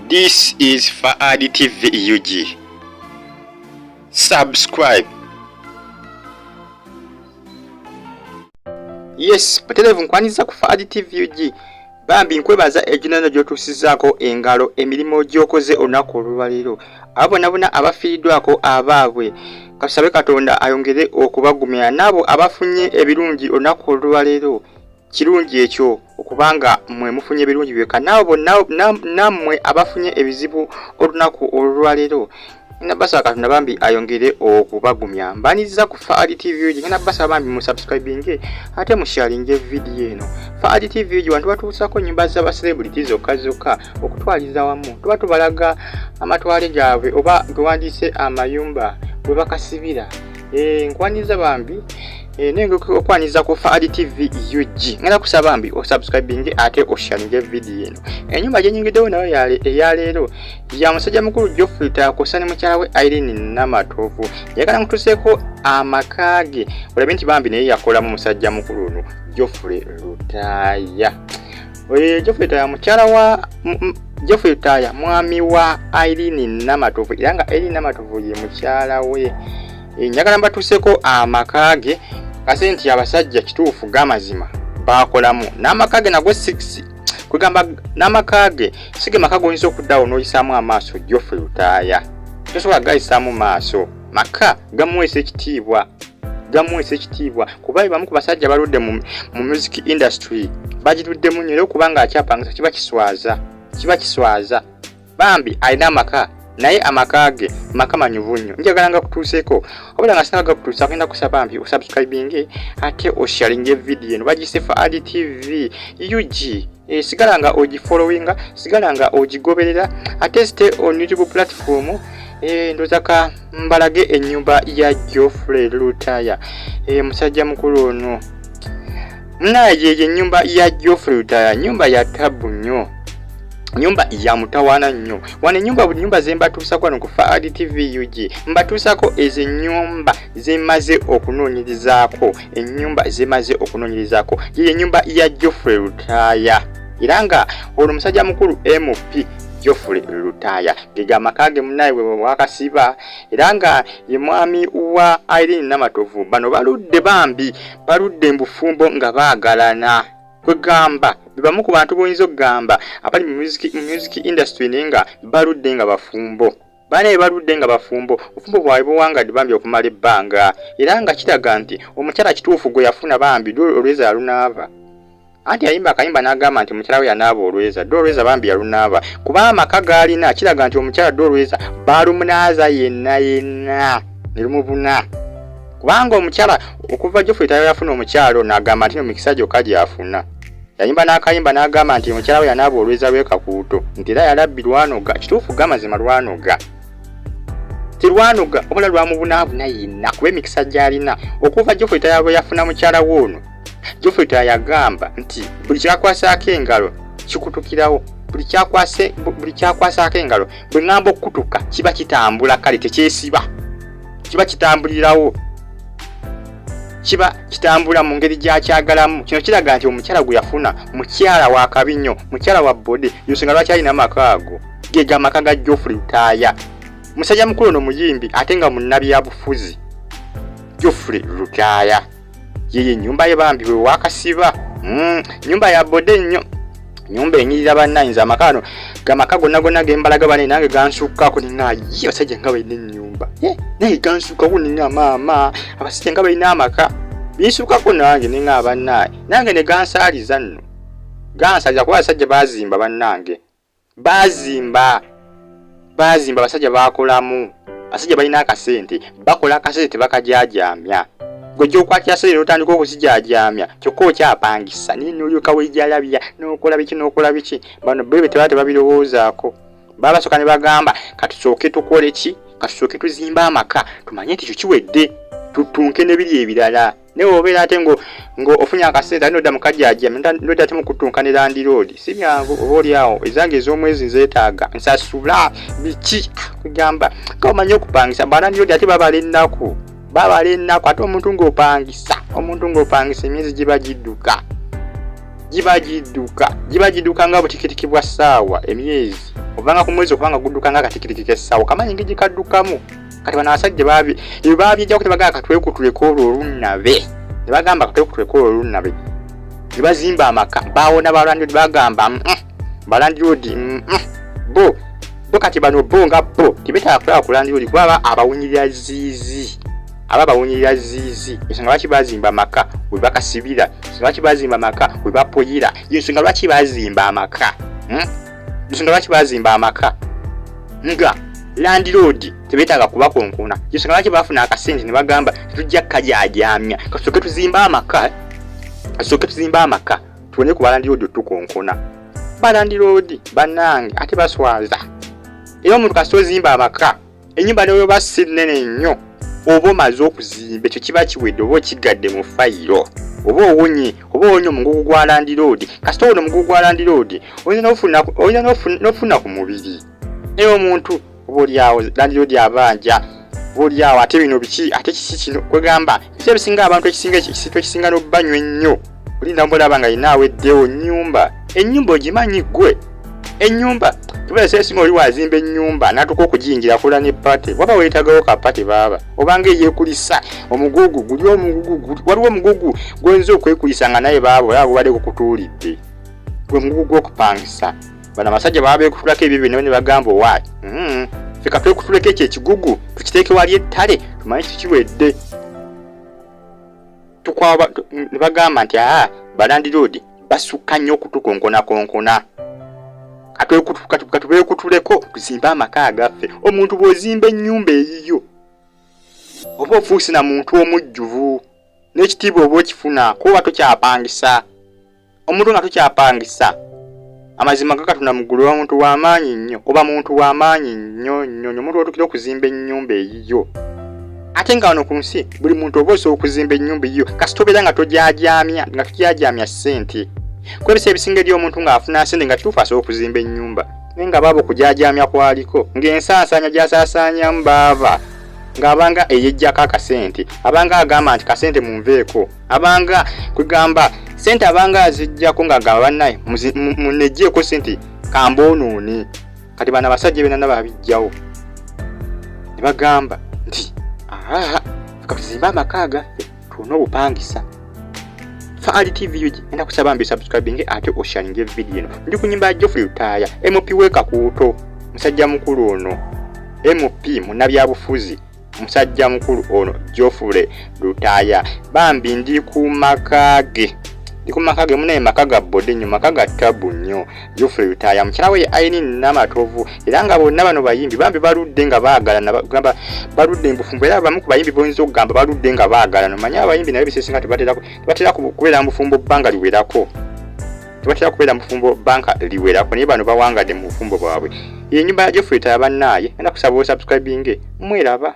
This is Fahad TV UG. Subscribe. Yes, patelevu nkwaniza ku Fahad TV UG. Bambi nkwebaza ejunano gyotusizaako engalo emirimu gyokoze olunaku olwaleero. Abonabona abafiiriddwako abaabwe. Kasabe Katonda ayongere okubagumya nabo abafunye ebirungi olunaku olwaleero. Kirungi ekyo okubanga mwe mufunye ebirungi byeka nabo namwe abafunye ebizibu olunaku olwaleero. Nabasa Katonda bambi ayongere okubagumya. Mbaniza ku Fahad TV UG nabasa bambi mu subscribing ate mu sharing video eno. Fahad TV UG wantu batuusako nyumba z'aba celebrities okazokka okutwaliza wamu. Tuba tubalaga amatwale gaabwe oba gwandiise amayumba bwe bakasibira. Nkwaniza bambi nengo okwaniza ku Fahad TV UG. Ngala kusaba bambi o subscribing ate o sharing video eno. Ennyumba gyenyingiddewo nayo eyaleero ya musajja mukulu Geofrey Lutaaya kusane mukyala we Irene Namatovu. Yagala mutuseeko amakage. Olabe nti bambi naye yakola mu musajja mukulu ono Geofrey Lutaaya. Geofrey Lutaaya mukyala wa Geofrey Lutaaya mwami wa Irene Namatovu. Iranga Irene Namatovu ye mukyala we. Njagala mbatuseeko amakage kasenti abasajja kituufu gamazima bakolamu n'amakage nago 6 kugamba n'amakage sige makago oyinza okuddawo n'oyisaamu amaaso Geofrey Lutaaya tosobola gayisaamu maaso maka gamuweesa ekitiibwa kuba bamu ku basajja baludde mu music industry bagiruddemu nnyo era okubanga akyapangisa kiba kiswaza bambi alina amaka naye amakage makamanyuvu nnyo. Njagalanga kutuuseeko obula nga sinaga kutuusa agenda kusaba mbi osubscribing ate osharing video eno bagise Fahad TV UG. Sigala nga ogifollowinga, sigala nga ogigoberera ate stay on YouTube platform. Ndozaka mbalage ennyumba ya Geofrey Lutaaya. Musajja mukulu ono mnaye ennyumba ya Geofrey Lutaaya nyumba ya Yatabu nnyo. Nyumba ya mutawana nnyo. Wane nyumba zembatuusa kwano ku Fahad TV UG. Mbatuusako eze nyumba zemaze okunoonyerizaako. Ennyumba zemaze okunoonyerizaako. Ye nyumba ya Geofrey Lutaaya. Iranga ono musajja mukulu MP Geofrey Lutaaya. Giga makage munaye we wakasiba. Iranga ye mwami wa Irene Namatovu. Bano baludde mbufumbo nga baagalana. Kwegamba bibamu ku bantu boyinza okugamba abali mu music industry nenga baludde nga bafumbo obufumbo bwabwe buwangadde bambi okumala ebbanga era nga kiraga nti omukyala kituufu gwe yafuna bambi olweza yalunaava anti yayimba akayimba n'agamba nti omukyala we yanaaba olweza bambi yalunaava kuba amaka gaalina kiraga nti omukyala olweza baalumunaaza yenna ne lumubuna kubanga omukyala okuva Geofrey Lutaaya yafuna omukyalo n'agamba nti omukisa gyokka gyafuna yayimba n'akayimba n'agamba nti omukyala we yanaaba olweza lw'ekakuuto nti era yalabbi lwanoga kituufu gamazima lwanoga obula lwamubunaabuna yenna kuba emikisa gy'alina okuva Geofrey Lutaaya bwe yafuna mukyala we ono Geofrey Lutaaya yagamba nti buli kyakwasaako engalo kikutukirawo buli kyakwasaako engalo bwe ŋŋamba okukutuka kiba kitambula kale tekyesiba kiba kitambulirawo kiba kitambula mu ngeri gyakyagalamu. Kino kiraga nti omukyala gwe yafuna mukyala wa kabinyo mukyala wa bode yosinga lwaki alina amakaago gega amaka ga Geofrey Lutaaya musajja mukulu ono muyimbi ate nga munnabi ya bufuzi Geofrey Lutaaya yeye nyumba ye bambi we wakasiba nyumba ya bode nnyo nyumba enyirira bannayinza amakano gamaka gonna gembalaga bane nange gansukkako nina ye basajja nga balina ennyumba naye gansukkako nina maama abasajja nga balina amaka binsukkako nange ninga abannaye nange ne gansaaliza nno gansaaliza kuba abasajja bazimba bannange bazimba abasajja bakolamu abasajja balina akasente bakola akasente tebakajaajamya gojjo kwatya sere otandika okuzijajamya kyokka okyapangisa n'olyoka wejalabya n'okola biki bano bebe tebabirowoozaako babasooka ne bagamba katusooke tukole ki katusooke tuzimba amaka tumanye nti kyo kiwedde tutunke n'ebiri ebirala naye obeera ate ngo ofunye akasente nodda mukajajamya nodda ate mukutunka ne landiroodi si byangu oba oliawo ezange ez'omwezi nzeetaaga nsasula biki kugamba nga omanye okupangisa balandiroodi ate babala ennaku ate omuntu ng'opangisa emyezi giba gidduka nga butikitiki bwa ssaawa emyezi ovanga ku mwezi okubanga gudduka nga katikiriki kessawo kamanyi ngiji kaddukamu kati bana abasajja babyejja kuti bagala katwekutuleko olunnabe ne bagamba katwekutuleko olunnabe ne bazimba amaka baawona balandodi bagamba balandodi bo kati bano bo nga bo tibetala kulaba kulandodi kuba abawunyirira ziizi ababawunyirira ziizi ensonga lwaki bazimba amaka we bakasibira ensonga lwaki bazimba amaka we bapoyira ensonga lwaki bazimba amaka ensonga lwaki bazimba amaka nga landlord tebetaaga kubakonkona ensonga lwaki bafuna akasente ne bagamba tujja kajajamya kasooke tuzimba amaka tuwone ku balandlord tukonkona balandlord bannange ate baswaza era omuntu kasita ozimba amaka ennyumba neyo basi nnene nnyo oba omaze okuzimba ekyo kiba kiwedde oba okigadde mu fayiro oba owonye omugugu gwa landlord kasita ono omugugu gwa landlord olina n'ofuna ku mubiri era omuntu oba oliawo landlord abanja oba oliawo ate bino biki ate kiki kino kwegamba kisi ebisinga abantu ekisito ekisinga n'obbanywa ennyo olinda mbolaba nga yina aweddewo ennyumba ogimanyi ggwe ennyumba tubale sesinga oli wazimba ennyumba natuka okugiyingira kula ne pate waba weetagawo ka pate baba obanga eyekulisa omugugu waliwo omugugu gwenza okwekulisa nga naye baba olaba bubadde kukutuulidde gwe mugugu gw'okupangisa bano abasajja baba beekutulako ebyo byonna ne bagamba owaayi feka twekutuleko ekyo ekigugu tukiteeke wali ettale tumanyi tukiwedde ne bagamba nti balandlord basukka nnyo okutukonkona katubekutuleko tuzimba amaka agaffe omuntu bw'ozimba ennyumba eyiyo oba ofuuse na muntu omujjuvu n'ekitiibwa oba okifuna kuba tokyapangisa omuntu nga tokyapangisa amazima gakatuna mu ggulu omuntu w'amaanyi nnyo oba muntu w'amaanyi nnyo omuntu otukira okuzimba ennyumba eyiyo ate nga wano ku nsi buli muntu oba osobola okuzimba ennyumba eyiyo kasita obeera nga tujajamya ssente kwebisa ebisinga eri omuntu ng'afuna ssente nga kituufu asobola okuzimba ennyumba naye nga baaba okujajamya kwaliko ng'ensaasaanya gy'asaasaanyamu baava ng'abanga eyejjako akasente abanga agamba nti kasente munveeko abanga kwegamba ssente abanga azijjako ng'agamba bannaye munejjeeko ssente kamboonoone kati bano abasajja bena babijjawo ne bagamba nti katuzimbe amaka agaffe tuwone obupangisa Faali TV yuji enda kusaba mbi subscribing ate osharinge video eno ndi ku nnyumba ya Geofrey Lutaaya MP weka kuuto musajja mukulu ono MP munnabyabufuzi musajja mukulu ono Geofrey Lutaaya bambi ndi ku makage munaye makaga bode nnyo makaga tabu nnyo Geofrey Lutaaya mukyala we ayini n'amatovu era nga bonna bano bayimbi bambi baludde nga baagalana bagamba baludde mbufumbo era bamu ku bayimbi bonzo okugamba baludde nga baagalana manya abayimbi naye bisesinga tebatera kubeera mbufumbo bbanga liwerako naye bano bawangadde mu bufumbo bwabwe ye nnyumba ya Geofrey Lutaaya bannaaye enda kusaba subscribing mweraba